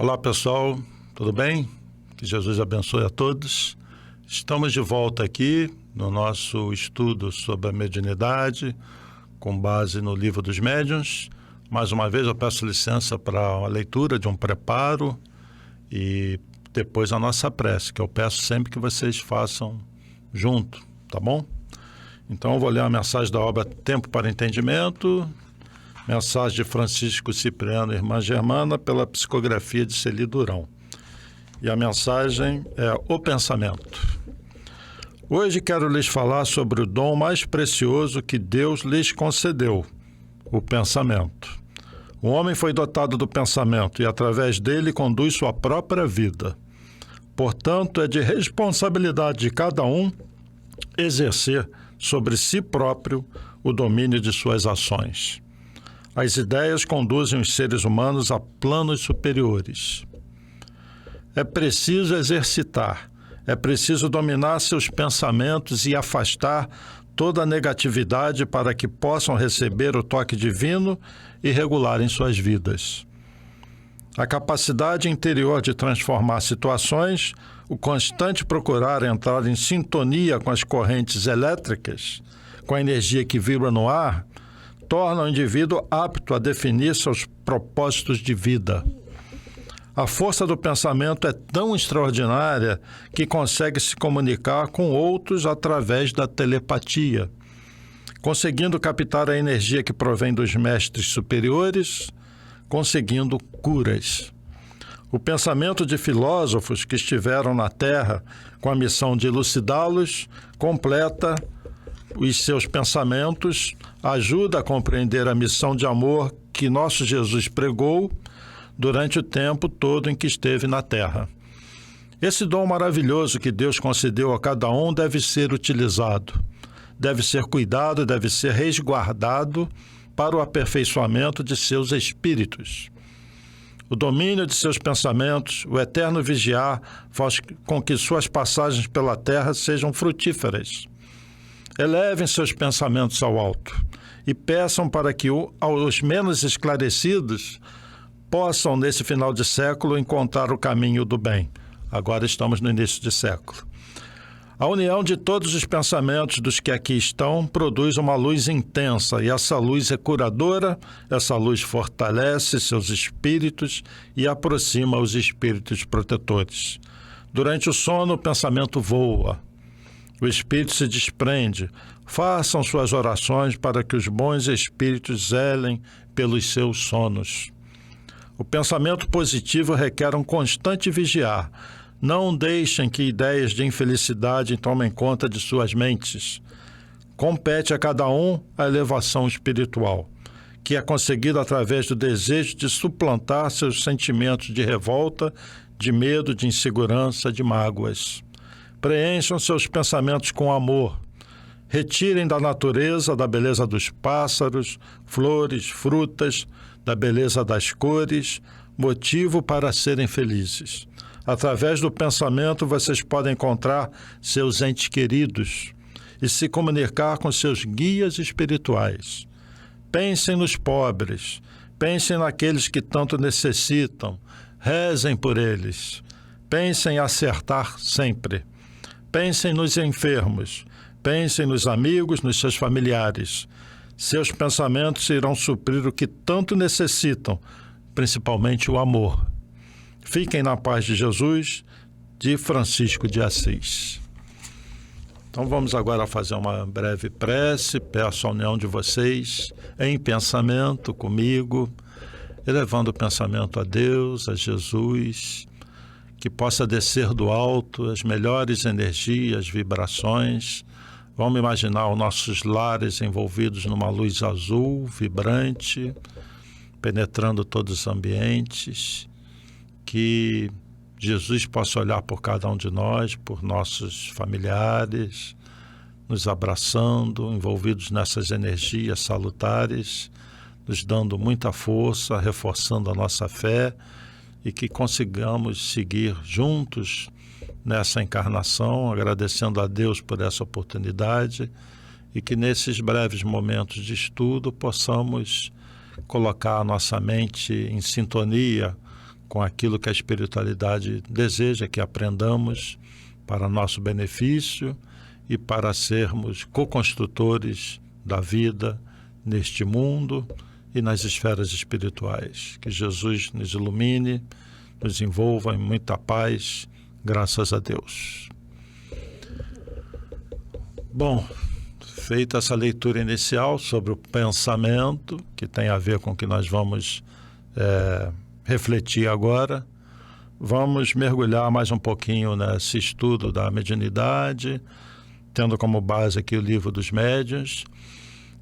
Olá pessoal, tudo bem? Que Jesus abençoe a todos. Estamos de volta aqui no nosso estudo sobre a mediunidade, com base no Livro dos Médiuns. Mais uma vez eu peço licença para a leitura de um preparo e depois a nossa prece, que eu peço sempre que vocês façam junto, tá bom? Então eu vou ler a mensagem da obra Tempo para Entendimento, mensagem de Francisco Cipriano e Irmã Germana, pela psicografia de Celi Durão. E a mensagem é o pensamento. Hoje quero lhes falar sobre o dom mais precioso que Deus lhes concedeu, o pensamento. O homem foi dotado do pensamento e, através dele, conduz sua própria vida. Portanto, é de responsabilidade de cada um exercer sobre si próprio o domínio de suas ações. As ideias conduzem os seres humanos a planos superiores. É preciso exercitar, é preciso dominar seus pensamentos e afastar toda a negatividade para que possam receber o toque divino e regularem suas vidas. A capacidade interior de transformar situações, o constante procurar entrar em sintonia com as correntes elétricas, com a energia que vibra no ar, torna o indivíduo apto a definir seus propósitos de vida. A força do pensamento é tão extraordinária que consegue se comunicar com outros através da telepatia, conseguindo captar a energia que provém dos mestres superiores, conseguindo curas. O pensamento de filósofos que estiveram na Terra com a missão de elucidá-los completa os seus pensamentos, ajuda a compreender a missão de amor que nosso Jesus pregou durante o tempo todo em que esteve na Terra. Esse dom maravilhoso que Deus concedeu a cada um deve ser utilizado, deve ser cuidado, deve ser resguardado para o aperfeiçoamento de seus espíritos. O domínio de seus pensamentos, o eterno vigiar, faz com que suas passagens pela Terra sejam frutíferas. Elevem seus pensamentos ao alto e peçam para que os menos esclarecidos possam, nesse final de século, encontrar o caminho do bem. Agora estamos no início de século. A união de todos os pensamentos dos que aqui estão produz uma luz intensa, e essa luz é curadora, essa luz fortalece seus espíritos e aproxima os espíritos protetores. Durante o sono, o pensamento voa. O espírito se desprende. Façam suas orações para que os bons espíritos zelem pelos seus sonos. O pensamento positivo requer um constante vigiar. Não deixem que ideias de infelicidade tomem conta de suas mentes. Compete a cada um a elevação espiritual, que é conseguida através do desejo de suplantar seus sentimentos de revolta, de medo, de insegurança, de mágoas. Preencham seus pensamentos com amor. Retirem da natureza, da beleza dos pássaros, flores, frutas, da beleza das cores, motivo para serem felizes. Através do pensamento, vocês podem encontrar seus entes queridos e se comunicar com seus guias espirituais. Pensem nos pobres, pensem naqueles que tanto necessitam, rezem por eles. Pensem em acertar sempre. Pensem nos enfermos, pensem nos amigos, nos seus familiares. Seus pensamentos irão suprir o que tanto necessitam, principalmente o amor. Fiquem na paz de Jesus, de Francisco de Assis. Então vamos agora fazer uma breve prece. Peço a união de vocês em pensamento comigo, elevando o pensamento a Deus, a Jesus, que possa descer do alto as melhores energias, vibrações. Vamos imaginar os nossos lares envolvidos numa luz azul, vibrante, penetrando todos os ambientes, que Jesus possa olhar por cada um de nós, por nossos familiares, nos abraçando, envolvidos nessas energias salutares, nos dando muita força, reforçando a nossa fé, e que consigamos seguir juntos nessa encarnação, agradecendo a Deus por essa oportunidade, e que nesses breves momentos de estudo possamos colocar a nossa mente em sintonia com aquilo que a espiritualidade deseja que aprendamos para nosso benefício e para sermos co-construtores da vida neste mundo e nas esferas espirituais. Que Jesus nos ilumine, nos envolva em muita paz, graças a Deus. Bom, feita essa leitura inicial sobre o pensamento, que tem a ver com o que nós vamos refletir agora, vamos mergulhar mais um pouquinho nesse estudo da mediunidade, tendo como base aqui o Livro dos Médiuns.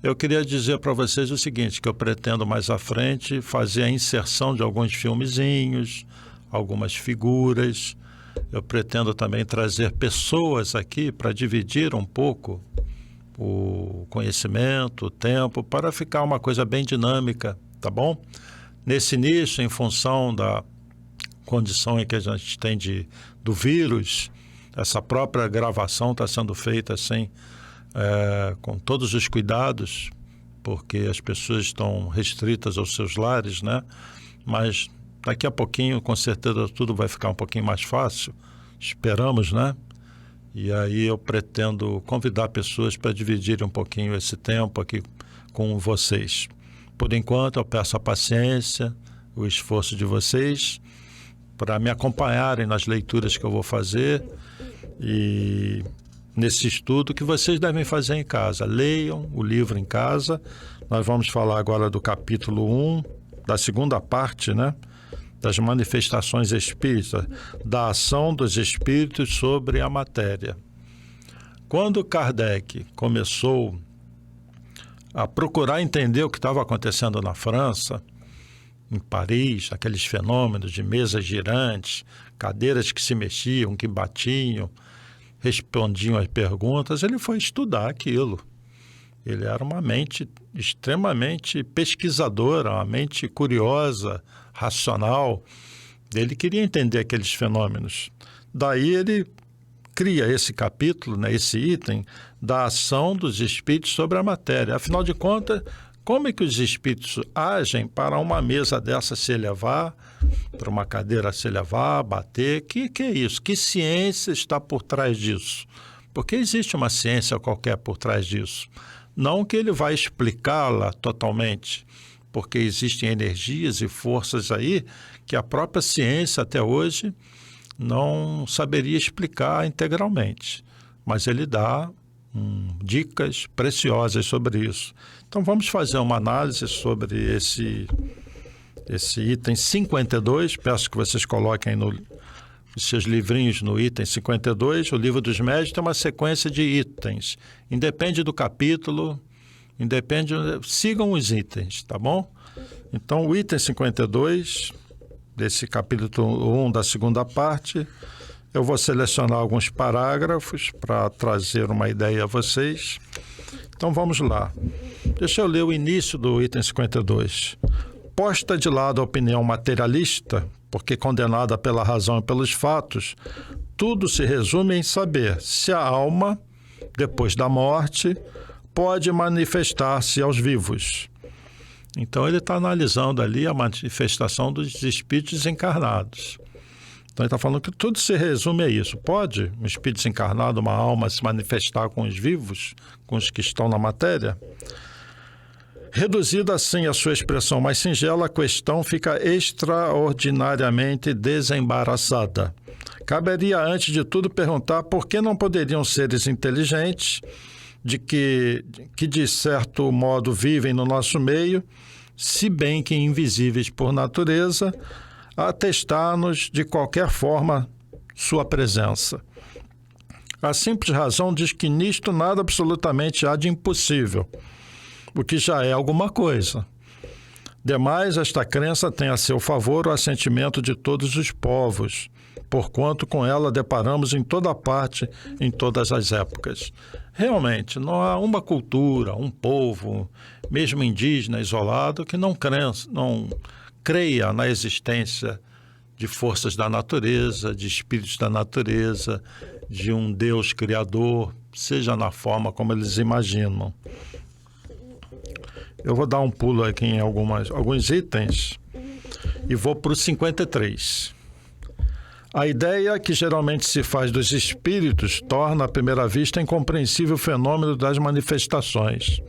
Eu queria dizer para vocês o seguinte, que eu pretendo mais à frente fazer a inserção de alguns filmezinhos, algumas figuras. Eu pretendo também trazer pessoas aqui para dividir um pouco o conhecimento, o tempo, para ficar uma coisa bem dinâmica, tá bom? Nesse início, em função da condição em que a gente tem do vírus, essa própria gravação está sendo feita assim, com todos os cuidados, porque as pessoas estão restritas aos seus lares, né? Mas daqui a pouquinho, com certeza, tudo vai ficar um pouquinho mais fácil, esperamos, né? E aí eu pretendo convidar pessoas para dividirem um pouquinho esse tempo aqui com vocês. Por enquanto, eu peço a paciência, o esforço de vocês para me acompanharem nas leituras que eu vou fazer e nesse estudo que vocês devem fazer em casa. Leiam o livro em casa. Nós vamos falar agora do capítulo 1, da segunda parte, né? Das manifestações espíritas, da ação dos espíritos sobre a matéria. Quando Kardec começou a procurar entender o que estava acontecendo na França, em Paris, aqueles fenômenos de mesas girantes, cadeiras que se mexiam, que batiam, respondiam às perguntas, ele foi estudar aquilo. Ele era uma mente extremamente pesquisadora, uma mente curiosa, racional. Ele queria entender aqueles fenômenos. Daí ele cria esse capítulo, né, esse item da ação dos espíritos sobre a matéria. Afinal de contas, como é que os espíritos agem para uma mesa dessa se elevar, para uma cadeira se elevar, bater? Que é isso? Que ciência está por trás disso? Porque existe uma ciência qualquer por trás disso. Não que ele vai explicá-la totalmente, porque existem energias e forças aí que a própria ciência até hoje não saberia explicar integralmente. Mas ele dá dicas preciosas sobre isso. Então vamos fazer uma análise sobre esse item 52. Peço que vocês coloquem os seus livrinhos no item 52. O Livro dos Médiuns tem uma sequência de itens. Independe do capítulo, sigam os itens, tá bom? Então o item 52, desse capítulo 1 da segunda parte, eu vou selecionar alguns parágrafos para trazer uma ideia a vocês. Então vamos lá. Deixa eu ler o início do item 52. Posta de lado a opinião materialista, porque condenada pela razão e pelos fatos, tudo se resume em saber se a alma, depois da morte, pode manifestar-se aos vivos. Então ele está analisando ali a manifestação dos espíritos desencarnados. Então ele está falando que tudo se resume a isso. Pode um espírito desencarnado, uma alma, se manifestar com os vivos, com os que estão na matéria? Reduzida assim a sua expressão mais singela, a questão fica extraordinariamente desembaraçada. Caberia, antes de tudo, perguntar por que não poderiam seres inteligentes, que de certo modo vivem no nosso meio, se bem que invisíveis por natureza, atestar-nos de qualquer forma sua presença. A simples razão diz que nisto nada absolutamente há de impossível, o que já é alguma coisa. Demais, esta crença tem a seu favor o assentimento de todos os povos, porquanto com ela deparamos em toda parte, em todas as épocas. Realmente, não há uma cultura, um povo, mesmo indígena, isolado, que não creia na existência de forças da natureza, de espíritos da natureza, de um Deus criador, seja na forma como eles imaginam. Eu vou dar um pulo aqui em alguns itens e vou para o 53. A ideia que geralmente se faz dos espíritos torna, à primeira vista, incompreensível o fenômeno das manifestações.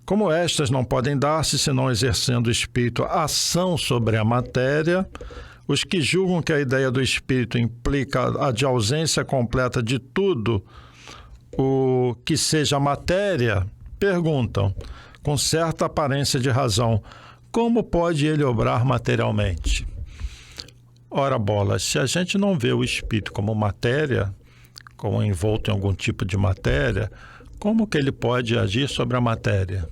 Como estas não podem dar-se senão exercendo o espírito ação sobre a matéria, os que julgam que a ideia do espírito implica a de ausência completa de tudo o que seja matéria, perguntam, com certa aparência de razão, como pode ele obrar materialmente? Ora, bola, se a gente não vê o espírito como matéria, como envolto em algum tipo de matéria, como que ele pode agir sobre a matéria?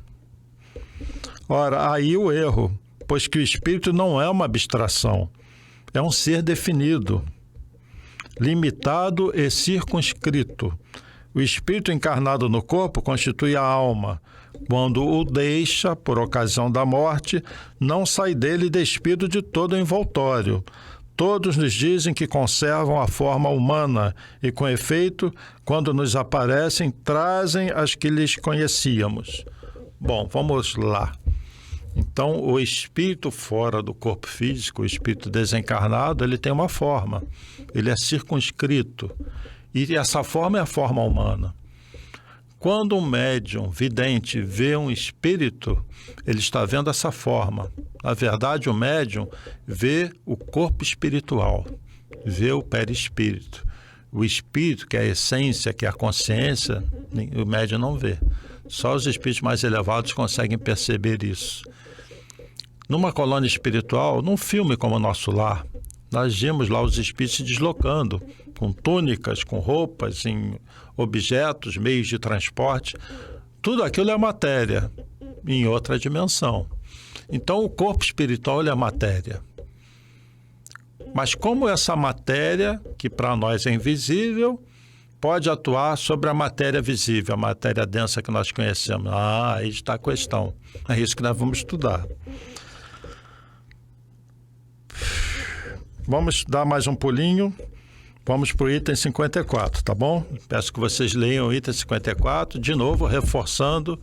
Ora, aí o erro, pois que o espírito não é uma abstração, é um ser definido, limitado e circunscrito. O espírito encarnado no corpo constitui a alma. Quando o deixa, por ocasião da morte, não sai dele despido de todo o envoltório. Todos nos dizem que conservam a forma humana e, com efeito, quando nos aparecem, trazem as que lhes conhecíamos. Bom, vamos lá. Então, o espírito fora do corpo físico, o espírito desencarnado, ele tem uma forma, ele é circunscrito. E essa forma é a forma humana. Quando um médium vidente vê um espírito, ele está vendo essa forma. Na verdade, o médium vê o corpo espiritual, vê o perispírito. O espírito, que é a essência, que é a consciência, o médium não vê. Só os espíritos mais elevados conseguem perceber isso. Numa colônia espiritual, num filme como o Nosso Lar, nós vimos lá os espíritos se deslocando, com túnicas, com roupas, em objetos, meios de transporte. Tudo aquilo é matéria, em outra dimensão. Então, o corpo espiritual ele é matéria. Mas como essa matéria, que para nós é invisível, pode atuar sobre a matéria visível, a matéria densa que nós conhecemos? Aí está a questão. É isso que nós vamos estudar. Vamos dar mais um pulinho. Vamos para o item 54, tá bom? Peço que vocês leiam o item 54, de novo, reforçando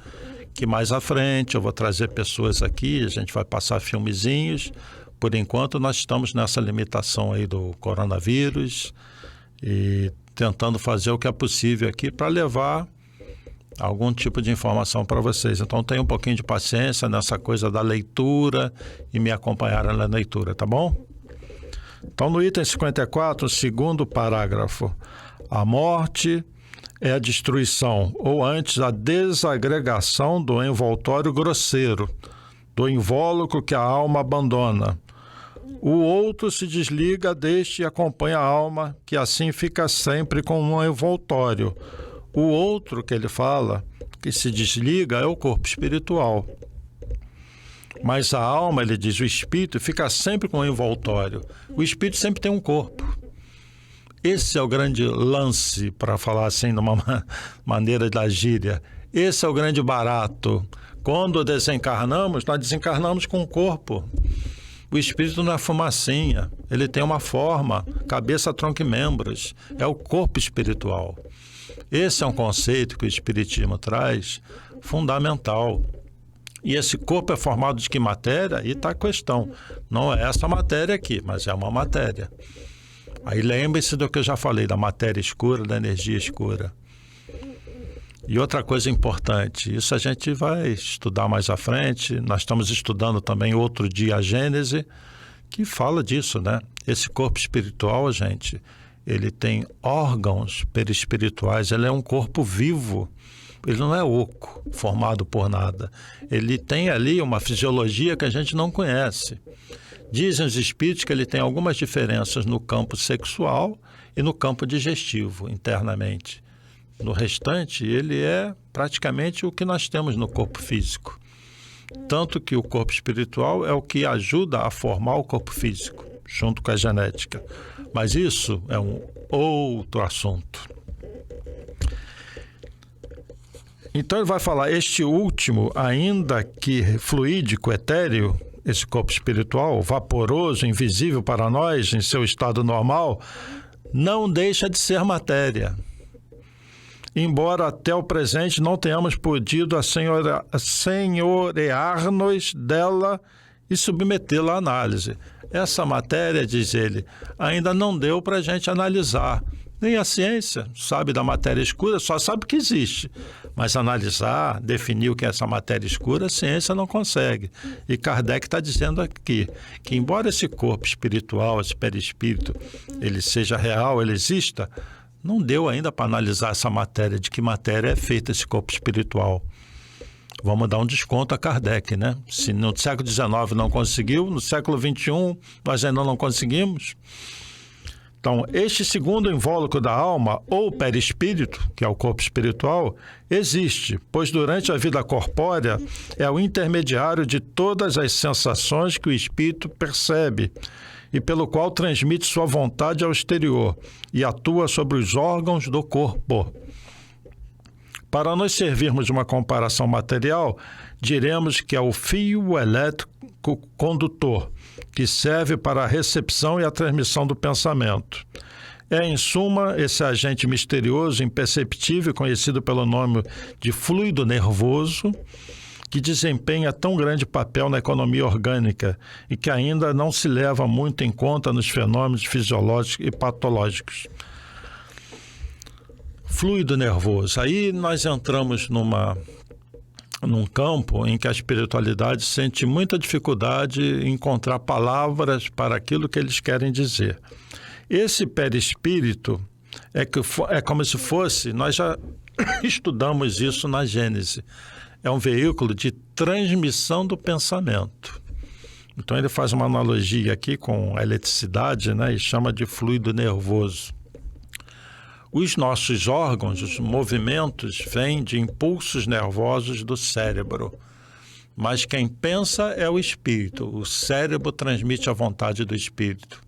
que mais à frente eu vou trazer pessoas aqui, a gente vai passar filmezinhos. Por enquanto, nós estamos nessa limitação aí do coronavírus e tentando fazer o que é possível aqui para levar algum tipo de informação para vocês. Então, tenha um pouquinho de paciência nessa coisa da leitura e me acompanhar na leitura, tá bom? Então, no item 54, o segundo parágrafo, a morte é a destruição, ou antes, a desagregação do envoltório grosseiro, do invólucro que a alma abandona. O outro se desliga deste e acompanha a alma, que assim fica sempre com um envoltório. O outro que ele fala, que se desliga, é o corpo espiritual. Mas a alma, ele diz, o espírito fica sempre com um envoltório. O espírito sempre tem um corpo. Esse é o grande lance, para falar assim, de uma maneira da gíria. Esse é o grande barato. Quando desencarnamos, nós desencarnamos com o corpo. O espírito não é fumacinha, ele tem uma forma, cabeça, tronco e membros. É o corpo espiritual. Esse é um conceito que o espiritismo traz, fundamental. E esse corpo é formado de que matéria? Aí está a questão. Não é essa matéria aqui, mas é uma matéria. Aí lembre-se do que eu já falei, da matéria escura, da energia escura. E outra coisa importante, isso a gente vai estudar mais à frente. Nós estamos estudando também outro dia a Gênese, que fala disso, né? Esse corpo espiritual, gente, ele tem órgãos perispirituais, ele é um corpo vivo. Ele não é oco, formado por nada. Ele tem ali uma fisiologia que a gente não conhece. Dizem os espíritos que ele tem algumas diferenças no campo sexual e no campo digestivo, internamente. No restante, ele é praticamente o que nós temos no corpo físico. Tanto que o corpo espiritual é o que ajuda a formar o corpo físico, junto com a genética. Mas isso é um outro assunto. Então ele vai falar, este último, ainda que fluídico, etéreo, esse corpo espiritual, vaporoso, invisível para nós, em seu estado normal, não deixa de ser matéria. Embora até o presente não tenhamos podido assenhorear-nos dela e submetê-la à análise. Essa matéria, diz ele, ainda não deu para a gente analisar. Nem a ciência sabe da matéria escura, só sabe que existe. Mas analisar, definir o que é essa matéria escura, a ciência não consegue. E Kardec está dizendo aqui que, embora esse corpo espiritual, esse perispírito, ele seja real, ele exista, não deu ainda para analisar essa matéria, de que matéria é feita esse corpo espiritual. Vamos dar um desconto a Kardec, né? Se no século XIX não conseguiu, no século XXI nós ainda não conseguimos. Então, este segundo invólucro da alma, ou perispírito, que é o corpo espiritual, existe, pois durante a vida corpórea é o intermediário de todas as sensações que o espírito percebe e pelo qual transmite sua vontade ao exterior e atua sobre os órgãos do corpo. Para nós servirmos de uma comparação material, diremos que é o fio elétrico condutor, que serve para a recepção e a transmissão do pensamento. É, em suma, esse agente misterioso, imperceptível, conhecido pelo nome de fluido nervoso, que desempenha tão grande papel na economia orgânica e que ainda não se leva muito em conta nos fenômenos fisiológicos e patológicos. Fluido nervoso. Aí nós entramos num campo em que a espiritualidade sente muita dificuldade em encontrar palavras para aquilo que eles querem dizer. Esse perispírito é como se fosse, nós já estudamos isso na Gênese, é um veículo de transmissão do pensamento. Então ele faz uma analogia aqui com a eletricidade, né, e chama de fluido nervoso. Os nossos órgãos, os movimentos, vêm de impulsos nervosos do cérebro. Mas quem pensa é o espírito. O cérebro transmite a vontade do espírito.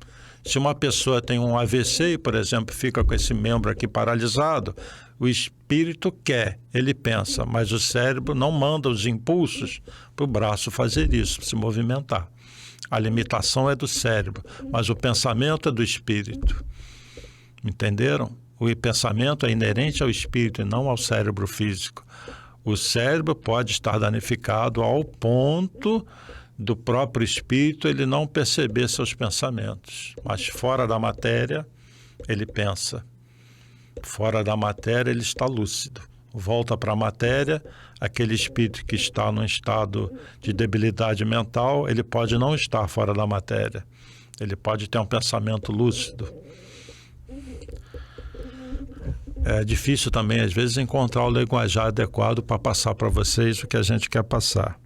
Se uma pessoa tem um AVC, por exemplo, fica com esse membro aqui paralisado, o espírito quer, ele pensa, mas o cérebro não manda os impulsos para o braço fazer isso, se movimentar. A limitação é do cérebro, mas o pensamento é do espírito. Entenderam? O pensamento é inerente ao espírito e não ao cérebro físico. O cérebro pode estar danificado ao ponto do próprio espírito ele não perceber seus pensamentos. Mas fora da matéria, ele pensa. Fora da matéria, ele está lúcido. Volta para a matéria, aquele espírito que está num estado de debilidade mental, ele pode não estar fora da matéria. Ele pode ter um pensamento lúcido. É difícil também, às vezes, encontrar o linguajar adequado para passar para vocês o que a gente quer passar.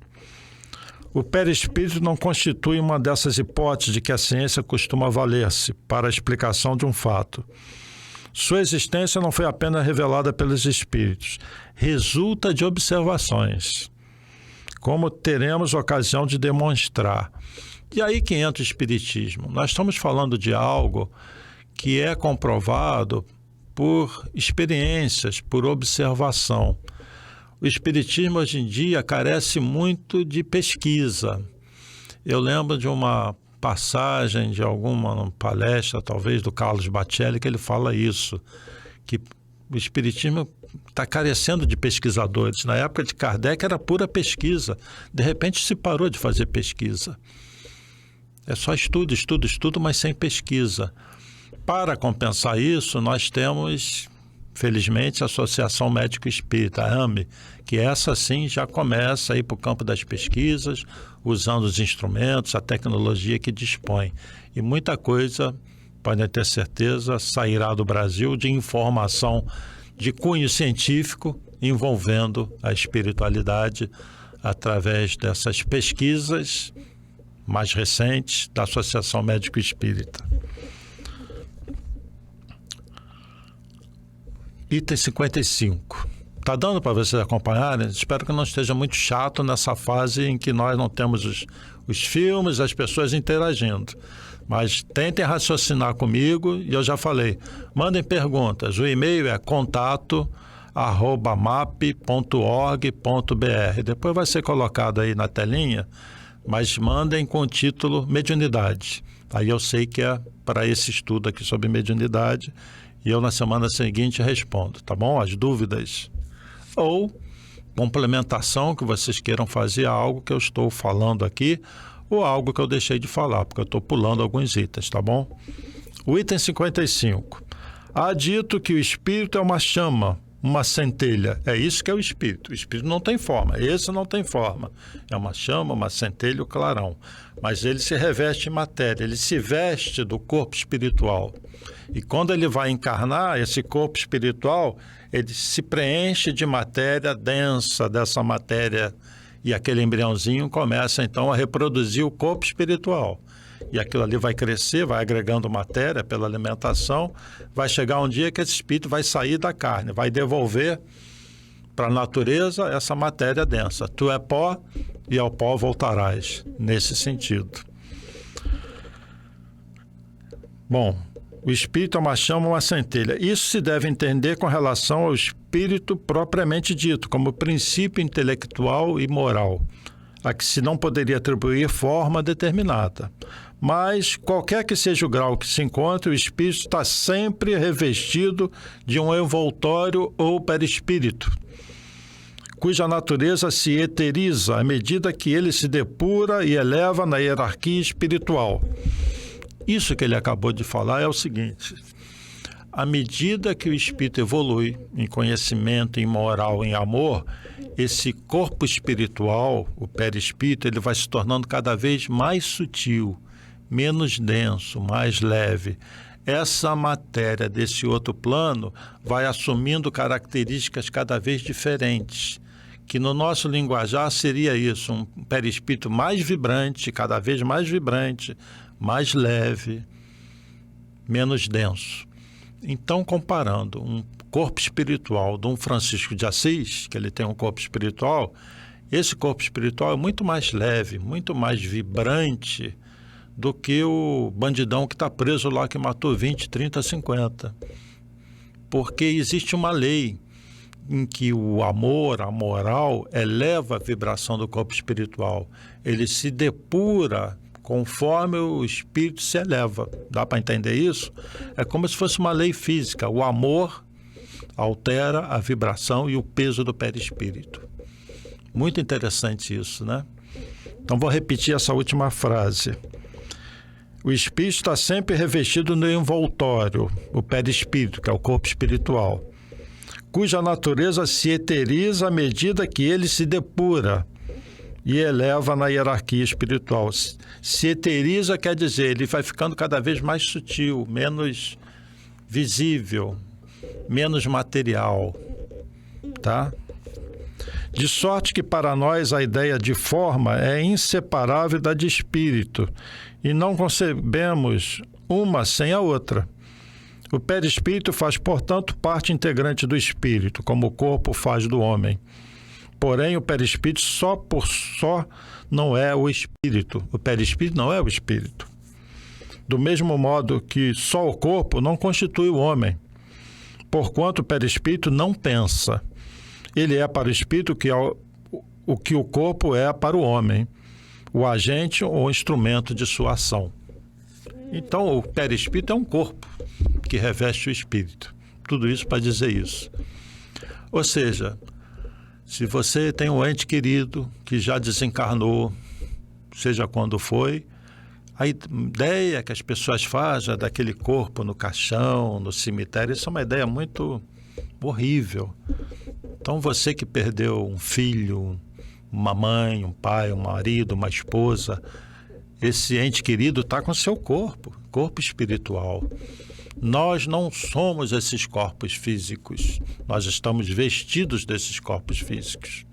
O perispírito não constitui uma dessas hipóteses de que a ciência costuma valer-se para a explicação de um fato. Sua existência não foi apenas revelada pelos espíritos, resulta de observações, como teremos ocasião de demonstrar. E aí que entra o espiritismo. Nós estamos falando de algo que é comprovado por experiências, por observação. O espiritismo hoje em dia carece muito de pesquisa. Eu lembro de uma passagem de alguma palestra, talvez do Carlos Bacelli, que ele fala isso, que o espiritismo está carecendo de pesquisadores. Na época de Kardec era pura pesquisa. De repente se parou de fazer pesquisa. É só estudo, estudo, estudo, mas sem pesquisa. Para compensar isso, nós temos, felizmente, a Associação Médico Espírita, a AME, que essa sim já começa a ir para o campo das pesquisas, usando os instrumentos, a tecnologia que dispõe. E muita coisa, podem ter certeza, sairá do Brasil de informação de cunho científico envolvendo a espiritualidade através dessas pesquisas mais recentes da Associação Médico Espírita. Item 55. Está dando para vocês acompanharem? Espero que não esteja muito chato nessa fase em que nós não temos os filmes, as pessoas interagindo. Mas tentem raciocinar comigo e eu já falei. Mandem perguntas. O e-mail é contato@map.org.br. Depois vai ser colocado aí na telinha, mas mandem com o título Mediunidade. Aí eu sei que é para esse estudo aqui sobre mediunidade. E eu, na semana seguinte, respondo, tá bom? As dúvidas. Ou complementação que vocês queiram fazer a algo que eu estou falando aqui ou algo que eu deixei de falar, porque eu estou pulando alguns itens, tá bom? O item 55. Há dito que o espírito é uma chama, uma centelha. É isso que é o espírito. O espírito não tem forma. Esse não tem forma. É uma chama, uma centelha, o clarão. Mas ele se reveste em matéria. Ele se veste do corpo espiritual. E quando ele vai encarnar, esse corpo espiritual, ele se preenche de matéria densa, dessa matéria. E aquele embriãozinho começa, então, a reproduzir o corpo espiritual. E aquilo ali vai crescer, vai agregando matéria pela alimentação, vai chegar um dia que esse espírito vai sair da carne, vai devolver para a natureza essa matéria densa. Tu é pó e ao pó voltarás, nesse sentido. Bom, o espírito é uma chama, uma centelha. Isso se deve entender com relação ao espírito propriamente dito, como princípio intelectual e moral, a que se não poderia atribuir forma determinada. Mas, qualquer que seja o grau que se encontre, o espírito está sempre revestido de um envoltório ou perispírito, cuja natureza se eteriza à medida que ele se depura e eleva na hierarquia espiritual. Isso que ele acabou de falar é o seguinte: à medida que o espírito evolui em conhecimento, em moral, em amor, esse corpo espiritual, o perispírito, ele vai se tornando cada vez mais sutil, menos denso, mais leve. Essa matéria desse outro plano vai assumindo características cada vez diferentes, que no nosso linguajar seria isso, um perispírito mais vibrante, cada vez mais vibrante, mais leve, menos denso. Então, comparando um corpo espiritual de um Francisco de Assis, que ele tem um corpo espiritual, esse corpo espiritual é muito mais leve, muito mais vibrante do que o bandidão que está preso lá, que matou 20, 30, 50. Porque existe uma lei em que o amor, a moral, eleva a vibração do corpo espiritual. Ele se depura conforme o espírito se eleva. Dá para entender isso? É como se fosse uma lei física. O amor altera a vibração e o peso do perispírito. Muito interessante isso, né? Então vou repetir essa última frase. O espírito está sempre revestido no envoltório, o perispírito, que é o corpo espiritual, cuja natureza se eteriza à medida que ele se depura e eleva na hierarquia espiritual. Se eteriza quer dizer, ele vai ficando cada vez mais sutil, menos visível, menos material, tá? De sorte que para nós a ideia de forma é inseparável da de espírito e não concebemos uma sem a outra. O perispírito faz, portanto, parte integrante do espírito, como o corpo faz do homem. Porém, o perispírito só por só não é o espírito. O perispírito não é o espírito. Do mesmo modo que só o corpo não constitui o homem, porquanto o perispírito não pensa. Ele é para o espírito o que o corpo é para o homem, o agente ou instrumento de sua ação. Então, o perispírito é um corpo que reveste o espírito. Tudo isso para dizer isso. Ou seja, se você tem um ente querido que já desencarnou, seja quando foi, a ideia que as pessoas fazem daquele corpo no caixão, no cemitério, isso é uma ideia muito horrível. Então, você que perdeu um filho, uma mãe, um pai, um marido, uma esposa, esse ente querido está com seu corpo espiritual. Nós não somos esses corpos físicos, nós estamos vestidos desses corpos físicos.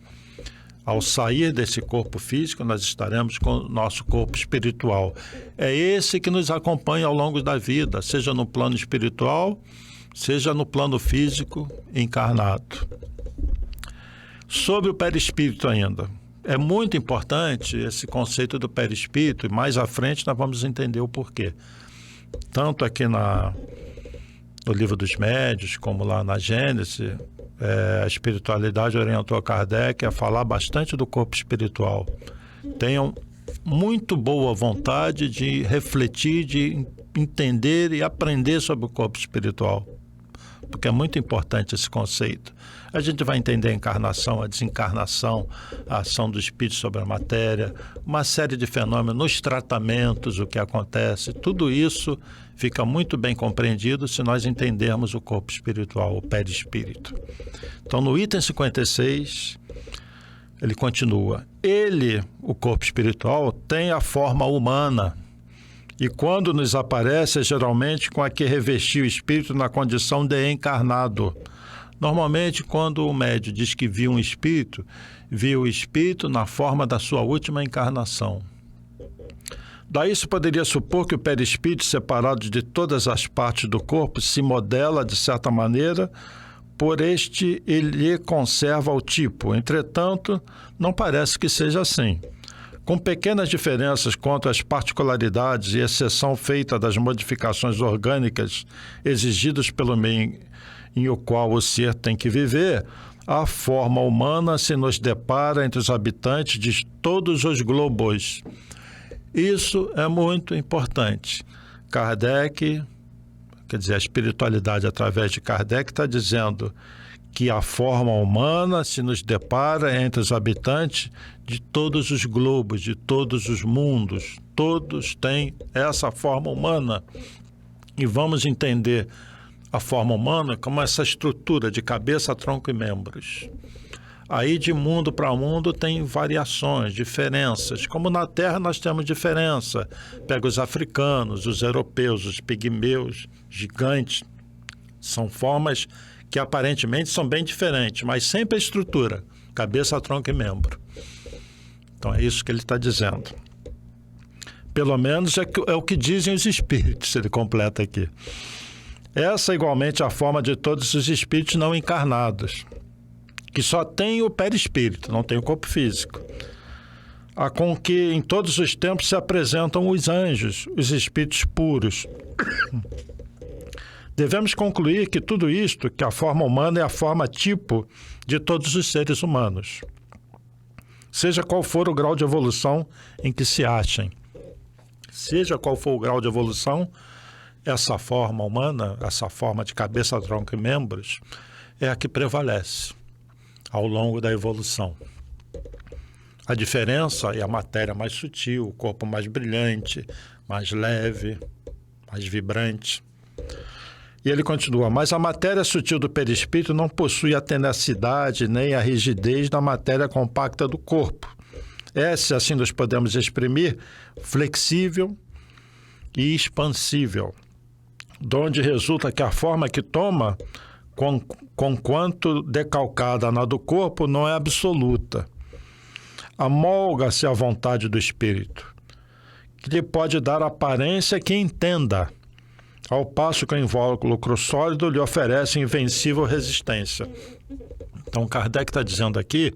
Ao sair desse corpo físico, nós estaremos com o nosso corpo espiritual. É esse que nos acompanha ao longo da vida, seja no plano espiritual, seja no plano físico encarnado. Sobre o perispírito ainda, é muito importante esse conceito do perispírito, e mais à frente nós vamos entender o porquê. Tanto aqui no Livro dos Médiuns, como lá na Gênese, a espiritualidade orientou Kardec a falar bastante do corpo espiritual. Tenham muito boa vontade de refletir, de entender e aprender sobre o corpo espiritual, porque é muito importante esse conceito. A gente vai entender a encarnação, a desencarnação, a ação do espírito sobre a matéria, uma série de fenômenos, nos tratamentos, o que acontece. Tudo isso fica muito bem compreendido se nós entendermos o corpo espiritual, o perispírito. Então, no item 56, ele continua. Ele, o corpo espiritual, tem a forma humana e quando nos aparece é geralmente com a que revestiu o espírito na condição de encarnado. Normalmente, quando o médium diz que viu um espírito, viu o espírito na forma da sua última encarnação. Daí se poderia supor que o perispírito, separado de todas as partes do corpo, se modela, de certa maneira, por este ele conserva o tipo. Entretanto, não parece que seja assim. Com pequenas diferenças quanto às particularidades e exceção feita das modificações orgânicas exigidas pelo meio em o qual o ser tem que viver, a forma humana se nos depara entre os habitantes de todos os globos. Isso é muito importante. Kardec, quer dizer, a espiritualidade através de Kardec está dizendo que a forma humana se nos depara entre os habitantes de todos os globos, de todos os mundos. Todos têm essa forma humana. E vamos entender a forma humana como essa estrutura de cabeça, tronco e membros. Aí de mundo para mundo tem variações, diferenças. Como na Terra nós temos diferença. Pega os africanos, os europeus, os pigmeus, gigantes. São formas que aparentemente são bem diferentes, mas sempre a estrutura, cabeça, tronco e membro. Então é isso que ele está dizendo. Pelo menos é o que dizem os espíritos, ele completa aqui. Essa é igualmente a forma de todos os espíritos não encarnados, que só tem o perispírito, não tem o corpo físico. A com que em todos os tempos se apresentam os anjos, os espíritos puros. Devemos concluir que tudo isto, que a forma humana é a forma tipo de todos os seres humanos, seja qual for o grau de evolução em que se achem. Seja qual for o grau de evolução, essa forma humana, essa forma de cabeça, tronco e membros, é a que prevalece ao longo da evolução. A diferença é a matéria mais sutil, o corpo mais brilhante, mais leve, mais vibrante. E ele continua, mas a matéria sutil do perispírito não possui a tenacidade nem a rigidez da matéria compacta do corpo. É, se assim nós podemos exprimir, flexível e expansível, donde resulta que a forma que toma, conquanto decalcada na do corpo, não é absoluta. Amolga-se à vontade do espírito, que lhe pode dar aparência que entenda, ao passo que o invólucro sólido lhe oferece invencível resistência. Então, Kardec está dizendo aqui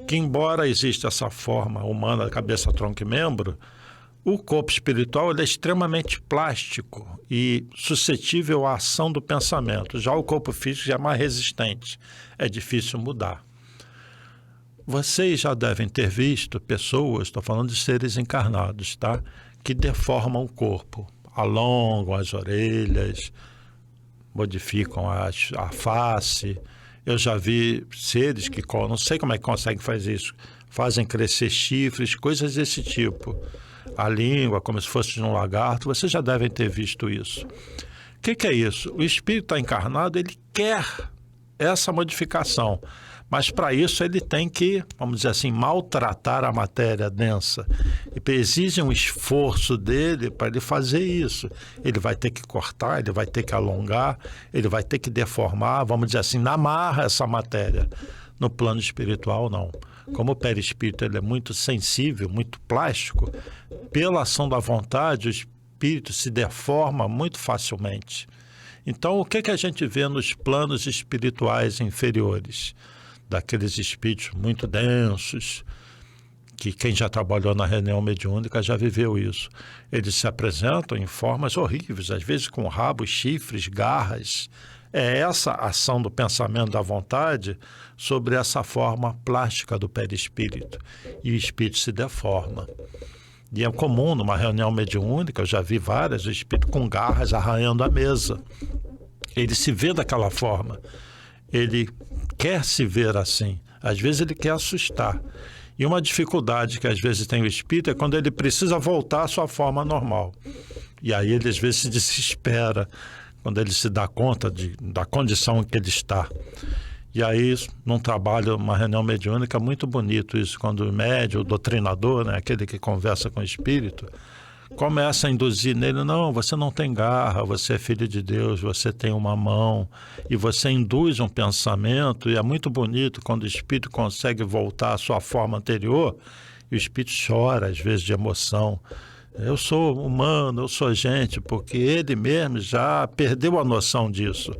que, embora exista essa forma humana, cabeça, tronco e membro, o corpo espiritual ele é extremamente plástico e suscetível à ação do pensamento. Já o corpo físico já é mais resistente, é difícil mudar. Vocês já devem ter visto pessoas, estou falando de seres encarnados, tá? Que deformam o corpo, alongam as orelhas, modificam a face. Eu já vi seres que, não sei como é que conseguem fazer isso, fazem crescer chifres, coisas desse tipo. A língua, como se fosse de um lagarto, vocês já devem ter visto isso. O que é isso? O espírito está encarnado, ele quer essa modificação, mas para isso ele tem que, vamos dizer assim, maltratar a matéria densa. E exige um esforço dele para ele fazer isso. Ele vai ter que cortar, ele vai ter que alongar, ele vai ter que deformar, vamos dizer assim, na marra essa matéria. No plano espiritual, não. Como o perispírito ele é muito sensível, muito plástico, pela ação da vontade, o espírito se deforma muito facilmente. Então, o que a gente vê nos planos espirituais inferiores? Daqueles espíritos muito densos, que quem já trabalhou na reunião mediúnica já viveu isso. Eles se apresentam em formas horríveis, às vezes com rabos, chifres, garras. É essa ação do pensamento da vontade sobre essa forma plástica do perispírito. E o espírito se deforma. E é comum numa reunião mediúnica, eu já vi várias, o espírito com garras arranhando a mesa. Ele se vê daquela forma. Ele quer se ver assim. Às vezes ele quer assustar. E uma dificuldade que às vezes tem o espírito é quando ele precisa voltar à sua forma normal. E aí ele às vezes se desespera quando ele se dá conta da condição em que ele está. E aí, num trabalho, uma reunião mediúnica, é muito bonito isso, quando o médium, o doutrinador, né, aquele que conversa com o espírito, começa a induzir nele: não, você não tem garra, você é filho de Deus, você tem uma mão, e você induz um pensamento, e é muito bonito quando o espírito consegue voltar à sua forma anterior, e o espírito chora, às vezes, de emoção. Eu sou humano, eu sou gente, porque ele mesmo já perdeu a noção disso.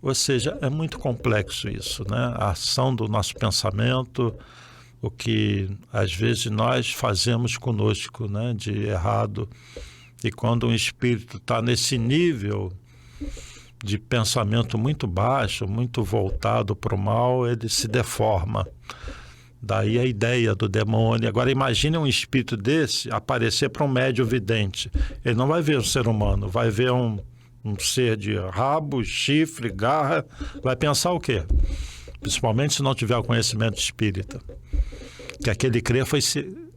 Ou seja, é muito complexo isso, né? A ação do nosso pensamento, o que às vezes nós fazemos conosco, né, de errado. E quando um espírito está nesse nível de pensamento muito baixo, muito voltado para o mal, ele se deforma. Daí a ideia do demônio. Agora imagine um espírito desse aparecer para um médium vidente. Ele não vai ver um ser humano, vai ver um ser de rabo, chifre, garra. Vai pensar o quê? Principalmente se não tiver o conhecimento espírita. Que aquele crer foi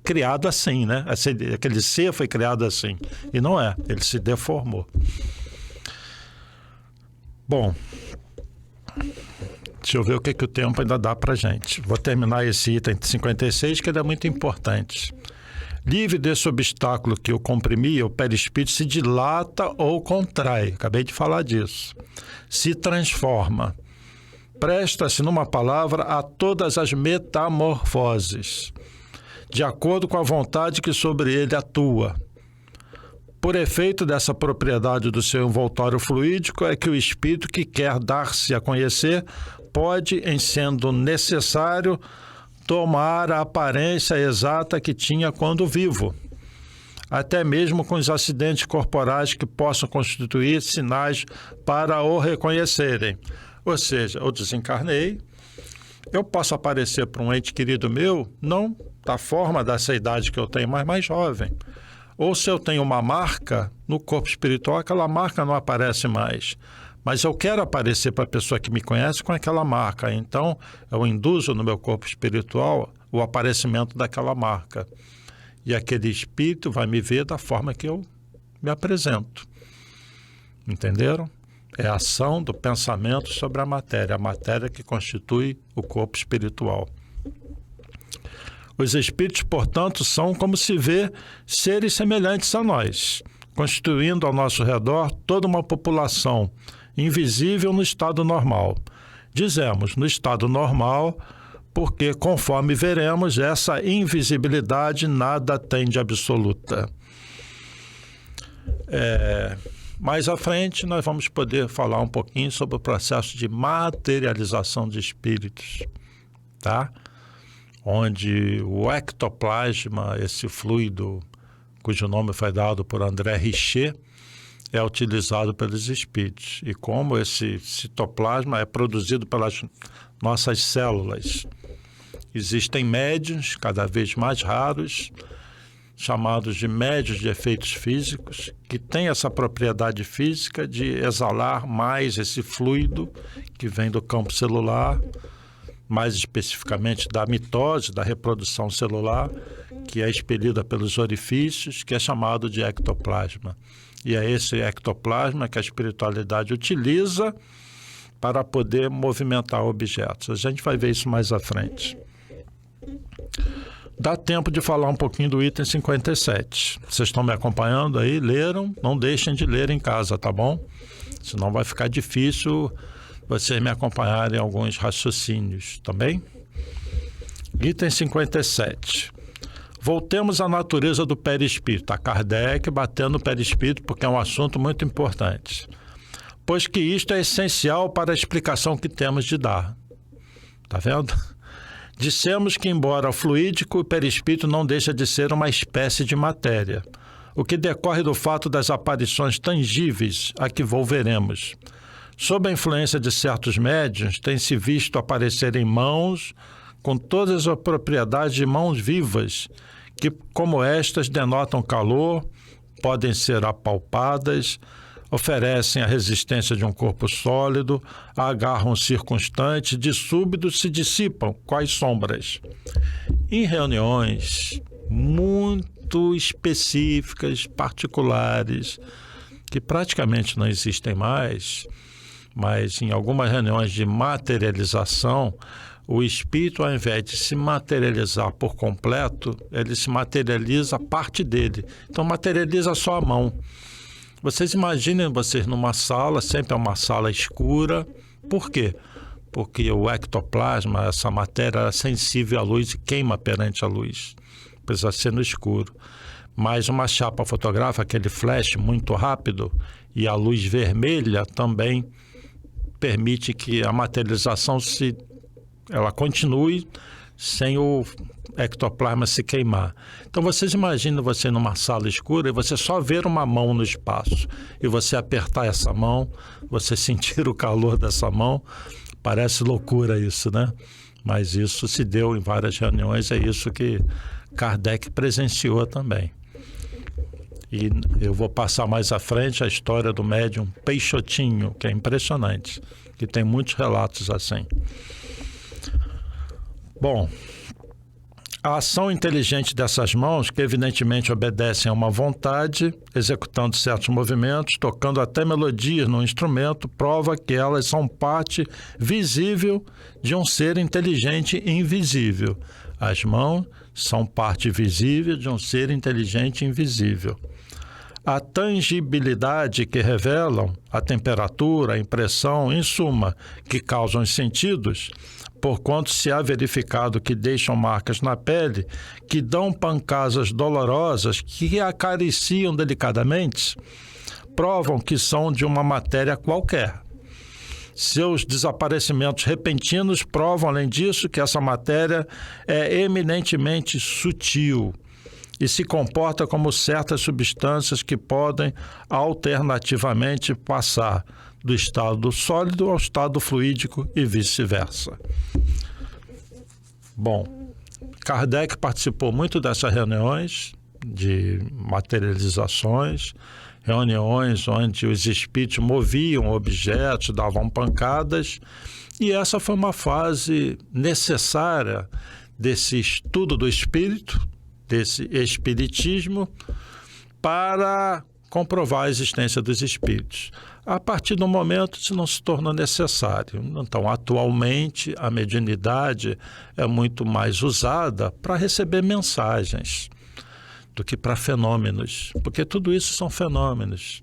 criado assim, né? Aquele ser foi criado assim. E não é, ele se deformou. Bom, deixa eu ver o que o tempo ainda dá pra gente. Vou terminar esse item 56, que ele é muito importante. Livre desse obstáculo que o comprimia, o perispírito se dilata ou contrai. Acabei de falar disso. Se transforma. Presta-se, numa palavra, a todas as metamorfoses, de acordo com a vontade que sobre ele atua. Por efeito dessa propriedade do seu envoltório fluídico, é que o espírito que quer dar-se a conhecer pode, em sendo necessário, tomar a aparência exata que tinha quando vivo, até mesmo com os acidentes corporais que possam constituir sinais para o reconhecerem. Ou seja, eu desencarnei, eu posso aparecer para um ente querido meu, não da forma dessa idade que eu tenho, mas mais jovem. Ou se eu tenho uma marca no corpo espiritual, aquela marca não aparece mais. Mas eu quero aparecer para a pessoa que me conhece com aquela marca. Então, eu induzo no meu corpo espiritual o aparecimento daquela marca. E aquele espírito vai me ver da forma que eu me apresento. Entenderam? É a ação do pensamento sobre a matéria que constitui o corpo espiritual. Os espíritos, portanto, são, como se vê, seres semelhantes a nós, constituindo ao nosso redor toda uma população invisível no estado normal. Dizemos no estado normal porque, conforme veremos, essa invisibilidade nada tem de absoluta. Mais à frente, nós vamos poder falar um pouquinho sobre o processo de materialização de espíritos, tá? Onde o ectoplasma, esse fluido cujo nome foi dado por André Richer, é utilizado pelos espíritos. E como esse citoplasma é produzido pelas nossas células. Existem médiuns cada vez mais raros, chamados de médiuns de efeitos físicos, que têm essa propriedade física de exalar mais esse fluido que vem do campo celular, mais especificamente da mitose, da reprodução celular, que é expelida pelos orifícios, que é chamado de ectoplasma. E é esse ectoplasma que a espiritualidade utiliza para poder movimentar objetos. A gente vai ver isso mais à frente. Dá tempo de falar um pouquinho do item 57. Vocês estão me acompanhando aí? Leram? Não deixem de ler em casa, tá bom? Senão vai ficar difícil vocês me acompanharem em alguns raciocínios, também? Item 57. Voltemos à natureza do perispírito. A Kardec batendo no perispírito porque é um assunto muito importante. Pois que isto é essencial para a explicação que temos de dar. Tá vendo? Dissemos que, embora fluídico, o perispírito não deixa de ser uma espécie de matéria, o que decorre do fato das aparições tangíveis a que volveremos. Sob a influência de certos médiuns, tem-se visto aparecer em mãos com todas as propriedades de mãos vivas, que, como estas, denotam calor, podem ser apalpadas, oferecem a resistência de um corpo sólido, agarram circunstantes, de súbito se dissipam, quais sombras. Em reuniões muito específicas, particulares, que praticamente não existem mais, mas em algumas reuniões de materialização, o espírito, ao invés de se materializar por completo, ele se materializa parte dele. Então, materializa só a mão. Vocês imaginem vocês numa sala, sempre é uma sala escura. Por quê? Porque o ectoplasma, essa matéria, é sensível à luz e queima perante a luz. Precisa ser no escuro. Mas uma chapa fotográfica, aquele flash muito rápido, e a luz vermelha também permite que a materialização ela continue sem o ectoplasma se queimar. Então vocês imaginam você numa sala escura e você só ver uma mão no espaço e você apertar essa mão, você sentir o calor dessa mão. Parece loucura isso, né? Mas isso se deu em várias reuniões, é isso que Kardec presenciou também. E eu vou passar mais à frente a história do médium Peixotinho, que é impressionante, que tem muitos relatos assim. Bom, a ação inteligente dessas mãos, que evidentemente obedecem a uma vontade, executando certos movimentos, tocando até melodias no instrumento, prova que elas são parte visível de um ser inteligente e invisível. As mãos são parte visível de um ser inteligente e invisível. A tangibilidade que revelam, a temperatura, a impressão, em suma, que causam os sentidos, porquanto se há verificado que deixam marcas na pele, que dão pancadas dolorosas, que acariciam delicadamente, provam que são de uma matéria qualquer. Seus desaparecimentos repentinos provam, além disso, que essa matéria é eminentemente sutil e se comporta como certas substâncias que podem alternativamente passar do estado sólido ao estado fluídico e vice-versa. Bom, Kardec participou muito dessas reuniões de materializações, reuniões onde os espíritos moviam objetos, davam pancadas, e essa foi uma fase necessária desse estudo do espírito, desse espiritismo, para comprovar a existência dos espíritos. A partir do momento isso não se tornou necessário. Então, atualmente, a mediunidade é muito mais usada para receber mensagens do que para fenômenos, porque tudo isso são fenômenos.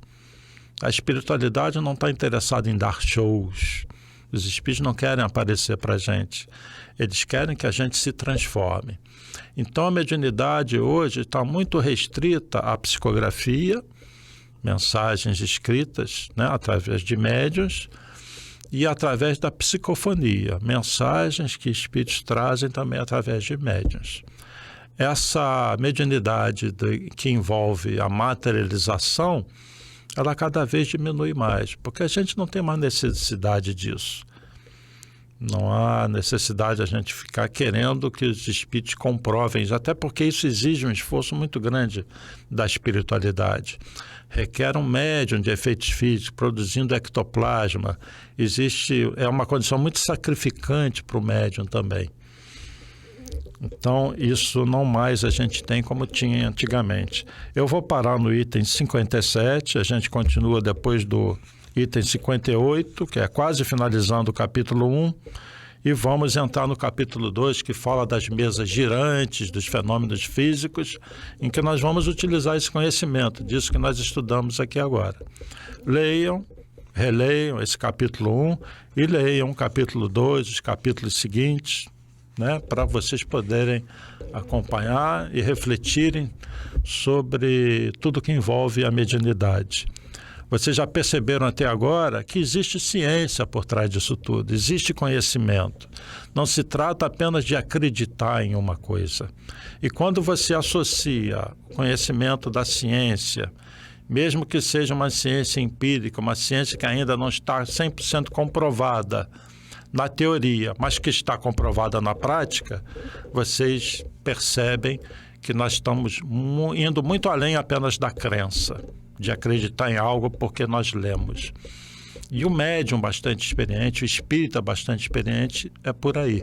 A espiritualidade não está interessada em dar shows. Os espíritos não querem aparecer para a gente. Eles querem que a gente se transforme. Então, a mediunidade hoje está muito restrita à psicografia, mensagens escritas, né, através de médiuns, e através da psicofonia, mensagens que espíritos trazem também através de médiuns. Essa mediunidade que envolve a materialização, ela cada vez diminui mais, porque a gente não tem mais necessidade disso. Não há necessidade de a gente ficar querendo que os espíritos comprovem, até porque isso exige um esforço muito grande da espiritualidade. Requer um médium de efeitos físicos, produzindo ectoplasma. É uma condição muito sacrificante para o médium também. Então, isso não mais a gente tem como tinha antigamente. Eu vou parar no item 57, a gente continua depois do item 58, que é quase finalizando o capítulo 1, e vamos entrar no capítulo 2, que fala das mesas girantes, dos fenômenos físicos, em que nós vamos utilizar esse conhecimento, disso que nós estudamos aqui agora. Leiam, releiam esse capítulo 1 e leiam o capítulo 2, os capítulos seguintes, né, para vocês poderem acompanhar e refletirem sobre tudo que envolve a mediunidade. Vocês já perceberam até agora que existe ciência por trás disso tudo, existe conhecimento. Não se trata apenas de acreditar em uma coisa. E quando você associa o conhecimento da ciência, mesmo que seja uma ciência empírica, uma ciência que ainda não está 100% comprovada na teoria, mas que está comprovada na prática, vocês percebem que nós estamos indo muito além apenas da crença. de acreditar em algo porque nós lemos. E o médium bastante experiente, o espírita bastante experiente, é por aí.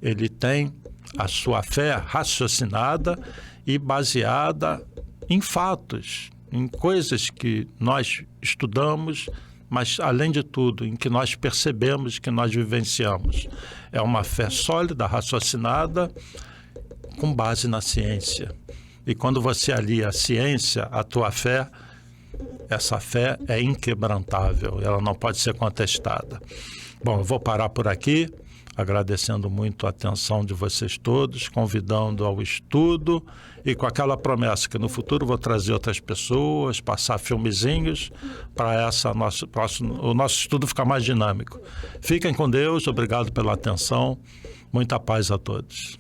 Ele tem a sua fé raciocinada e baseada em fatos, em coisas que nós estudamos, mas, além de tudo, em que nós percebemos, que nós vivenciamos. É uma fé sólida, raciocinada, com base na ciência. E quando você alia a ciência, a tua fé, essa fé é inquebrantável, ela não pode ser contestada. Bom, eu vou parar por aqui, agradecendo muito a atenção de vocês todos, convidando ao estudo e com aquela promessa que no futuro vou trazer outras pessoas, passar filmezinhos para o nosso estudo ficar mais dinâmico. Fiquem com Deus, obrigado pela atenção, muita paz a todos.